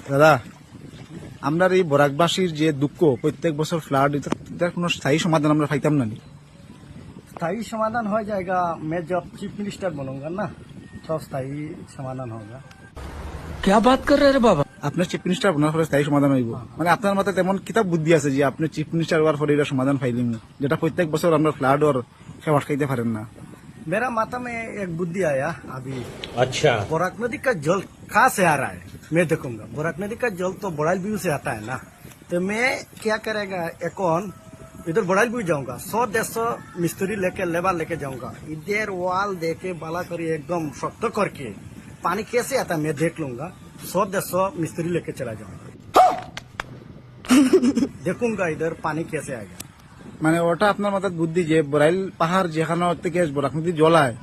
দাদা, আমরা এই বরাকবাসীর যে দুঃখ প্রত্যেক বছর ফ্লাড, এটার কোনো স্থায়ী সমাধান আমরা পাইতাম না নি? स्थायी समाधान हो जाएगा। मैं जब चीफ मिनिस्टर बनूंगा ना तब स्थायी समाधान होगा। क्या बात कर रहे रे बाबा? আপনার চিফ মিনিস্টার আপনার ফলে স্থায়ী সমাধান হইব? মানে আপনার মাথায় তেমন কিতাব বুদ্ধি আছে যে আপনি চিফ মিনিস্টার হওয়ার পরে এটা সমাধান পাইলিম, যেটা প্রত্যেক বছর আমরা ফ্লাড ওর সে আটকাইতে পারেন না? मेरा माथा में एक बुद्धि आया अभी। अच्छा, बोराक नदी का जल कहाँ से आ रहा है मैं देखूंगा। बोराक नदी का जल तो बड़ाइल व्यू से आता है ना, तो मैं क्या करेगा एकॉन इधर बड़ाइल व्यू जाऊंगा, 100-150 मिस्त्री लेके लेबर लेके जाऊंगा, इधर वाल देके बाला करी एकदम शक्त करके पानी कैसे आता है मैं देख लूंगा। 100-150 मिस्त्री लेके चला जाऊंगा, देखूंगा इधर पानी कैसे आएगा। মানে ওটা আপনার মাথায় বুদ্ধি যে বরাইল পাহাড় যেখানে থেকে বরাক নদী জলায়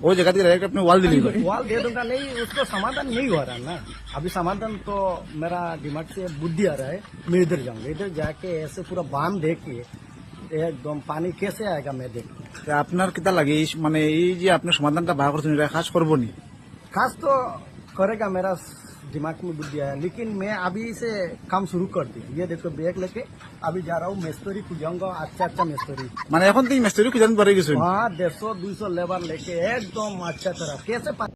ওই জায়গা থেকে ডাইরেক্ট আপনি ওয়াল দিলি। वाल दे दूंगा, नहीं उसको समाधान नहीं हो रहा ना अभी। समाधान तो मेरा दिमाग से बुद्धि आ रहा है, मैं इधर जाऊंगा, इधर जाके ऐसे पूरा बांध दे के एकदम पानी कैसे आएगा मैं देख। আপনার কিতা লাগে মানে এই যে আপনি সমাধানটা বার করছেন এটা কাজ করবো নি? खास तो करेगा, मेरा दिमाग में बुद्धि आया, लेकिन मैं अभी से काम शुरू कर दी। ये देखो बैग लेके अभी जा रहा हूँ, मिस्त्री को जाऊंगा, अच्छा मिस्त्री মানে এখন তো এই মিস্ত্রি খুঁজে পারে গেছেন। वहाँ 150-200 लेबर लेके एकदम अच्छा तरह कैसे